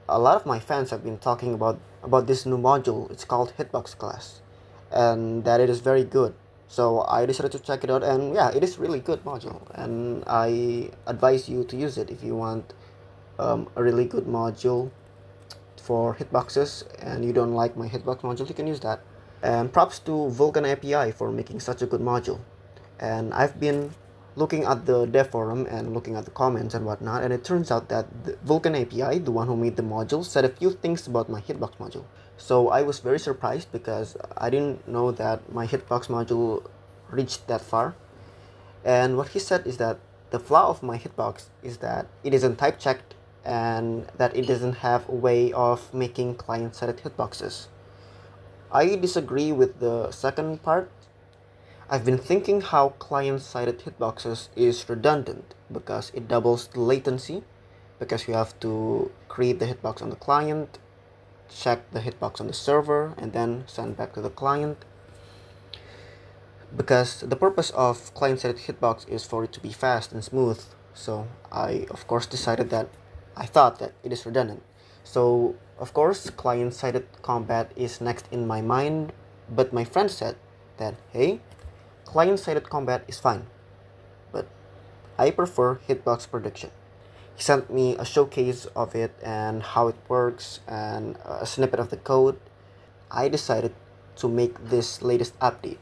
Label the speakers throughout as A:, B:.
A: a lot of my fans have been talking about this new module. It's called hitbox class, and that it is very good. So I decided to check it out, and yeah, it is really good module, and I advise you to use it if you want a really good module for hitboxes and you don't like my hitbox module. You can use that. And props to Vulkan API for making such a good module. And I've been looking at the dev forum and looking at the comments and whatnot, and it turns out that the Vulkan API, the one who made the module, said a few things about my hitbox module. So I was very surprised because I didn't know that my hitbox module reached that far. And what he said is that the flaw of my hitbox is that it isn't type checked and that it doesn't have a way of making client-sided hitboxes. I disagree with the second part. I've been thinking how client-sided hitboxes is redundant because it doubles the latency, because you have to create the hitbox on the client, check the hitbox on the server, and then send back to the client. Because the purpose of client-sided hitbox is for it to be fast and smooth, so I of course decided that I thought that it is redundant. So of course client-sided combat is next in my mind, but my friend said that hey, client-sided combat is fine, but I prefer hitbox prediction. He sent me a showcase of it and how it works and a snippet of the code. I decided to make this latest update.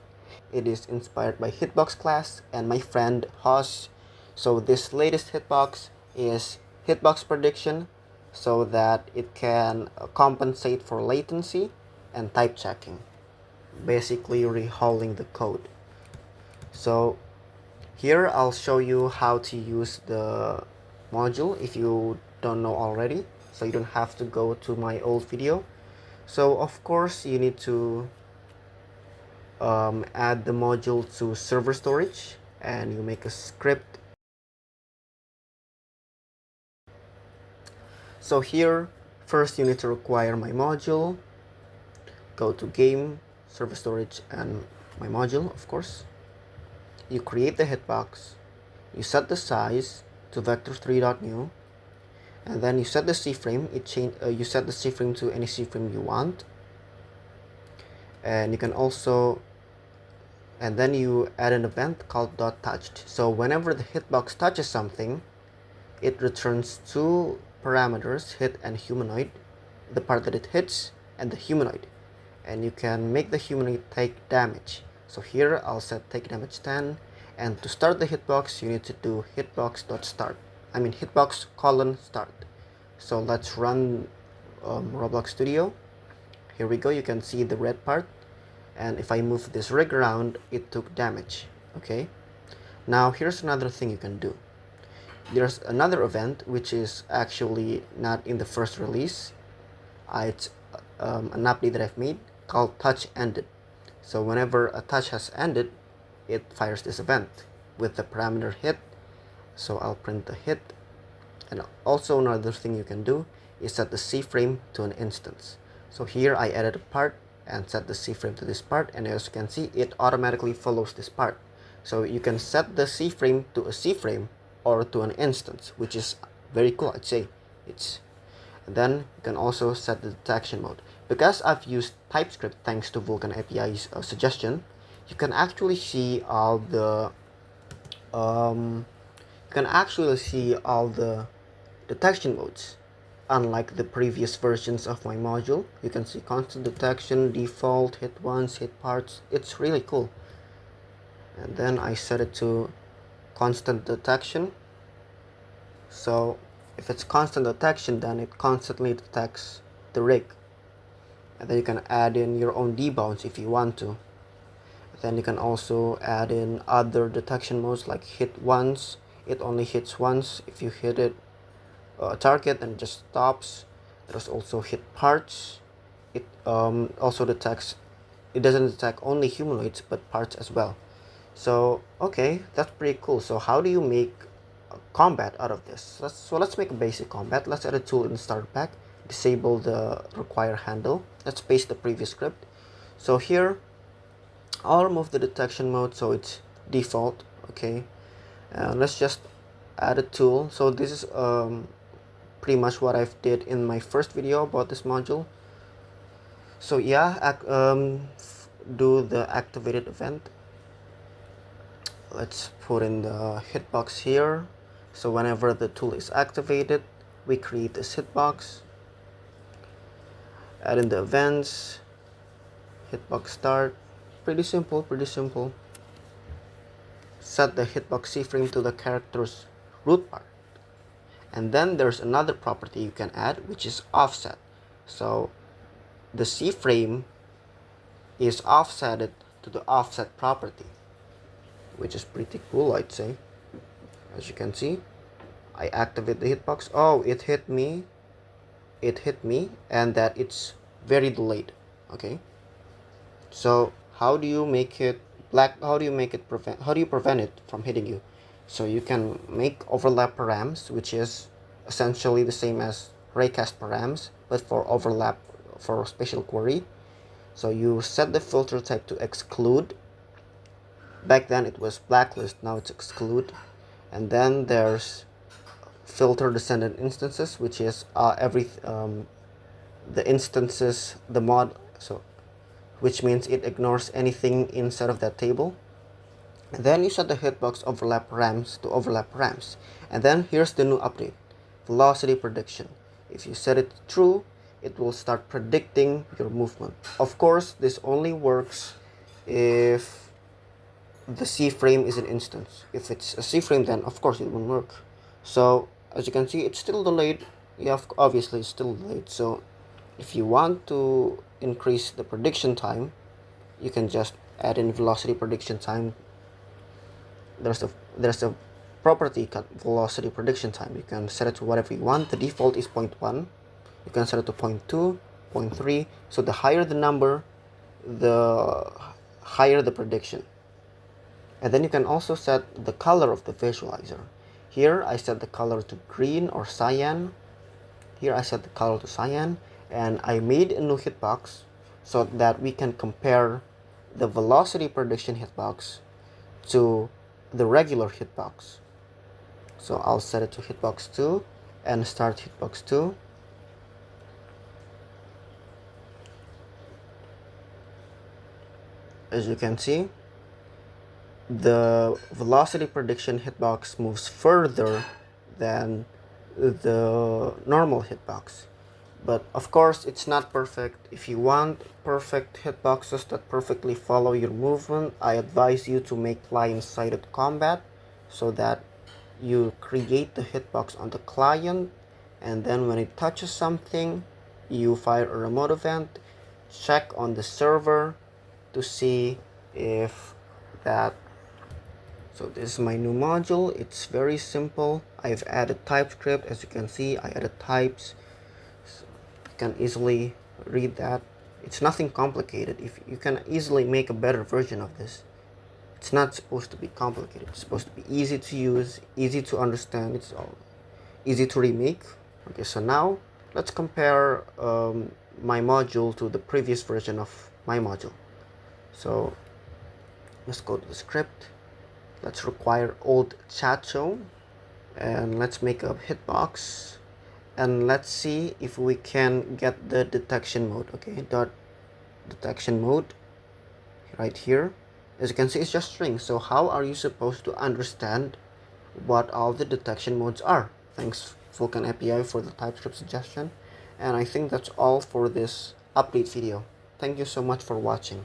A: It is inspired by hitbox class and my friend Hoss. So this latest hitbox is hitbox prediction so that it can compensate for latency and type checking, basically rehauling the code. So here I'll show you how to use the module if you don't know already, so you don't have to go to my old video. So of course you need to add the module to server storage, and you make a script. So here first you need to require my module, go to game, server storage, and my module. Of course you create the hitbox, you set the size to vector3.new, and then you set the CFrame. You set the CFrame to any CFrame you want, and you can also, and then you add an event called .touched. So whenever the hitbox touches something, it returns two parameters, hit and humanoid, the part that it hits and the humanoid, and you can make the humanoid take damage. So here I'll set take damage 10, and to start the hitbox you need to do hitbox.start. Hitbox:start. So let's run Roblox Studio. Here we go. You can see the red part, and if I move this rig around, it took damage. Okay, now here's another thing you can do. There's another event which is actually not in the first release. It's an update that I've made called touch ended. So whenever a touch has ended, it fires this event with the parameter hit. So I'll print the hit. And also another thing you can do is set the CFrame to an instance. So here I added a part and set the CFrame to this part, and as you can see, it automatically follows this part. So you can set the CFrame to a CFrame or to an instance, which is very cool, I'd say. And then you can also set the detection mode. Because I've used TypeScript thanks to Vulkan API's suggestion, you can actually see all the detection modes. Unlike the previous versions of my module, you can see constant detection, default, hit once, hit parts. It's really cool. And then I set it to constant detection. So if it's constant detection, then it constantly detects the rig. And then you can add in your own debounce if you want to. Then you can also add in other detection modes like hit once. It only hits once. If you hit it target and it just stops. There's also hit parts. It also detects, it doesn't detect only humanoids but parts as well. So okay, that's pretty cool. So how do you make a combat out of this? Let's make a basic combat. Let's add a tool in the starter pack, disable the require handle. Let's paste the previous script. So here I'll remove the detection mode so it's default. Okay, let's just add a tool. So this is pretty much what I've did in my first video about this module. So yeah, do the activated event. Let's put in the hitbox here. So whenever the tool is activated, we create this hitbox. Add in the events, hitbox start. Pretty simple, pretty simple. Set the hitbox CFrame to the character's root part. And then there's another property you can add, which is offset. So the CFrame is offsetted to the offset property, which is pretty cool, I'd say. As you can see, I activate the hitbox. Oh, it hit me, and that it's very delayed. Okay, so how do you make it how do you prevent it from hitting you? So you can make overlap params, which is essentially the same as raycast params, but for overlap for special query. So you set the filter type to exclude. Back then it was blacklist, now it's exclude. And then there's filter descendant instances, which is the instances, the mod, so which means it ignores anything inside of that table. And then you set the hitbox overlap params to overlap params. And then here's the new update, velocity prediction. If you set it true, it will start predicting your movement. Of course, this only works if the CFrame is an instance. If it's a CFrame, then of course it won't work. So as you can see, it's still delayed. Yeah, obviously it's still delayed. So if you want to increase the prediction time, you can just add in velocity prediction time. There's a property called velocity prediction time. You can set it to whatever you want. The default is 0.1. You can set it to 0.2, 0.3. So the higher the number, the higher the prediction. And then you can also set the color of the visualizer. Here I set the color to green or cyan. Here I set the color to cyan, and I made a new hitbox so that we can compare the velocity prediction hitbox to the regular hitbox. So I'll set it to hitbox 2 and start hitbox 2. As you can see, the velocity prediction hitbox moves further than the normal hitbox. But of course, it's not perfect. If you want perfect hitboxes that perfectly follow your movement, I advise you to make client-sided combat so that you create the hitbox on the client, and then when it touches something, you fire a remote event, check on the server to see if that. So this is my new module. It's very simple. I've added TypeScript. As you can see, I added types. So you can easily read that. It's nothing complicated. If you can easily make a better version of this. It's not supposed to be complicated. It's supposed to be easy to use, easy to understand. It's all easy to remake. Okay, so now let's compare my module to the previous version of my module. So let's go to the script. Let's require old muchacho, and let's make a hitbox, and let's see if we can get the detection mode. Okay, dot detection mode right here. As you can see, it's just string. So how are you supposed to understand what all the detection modes are? Thanks Vulkan API for the TypeScript suggestion. And I think that's all for this update video. Thank you so much for watching.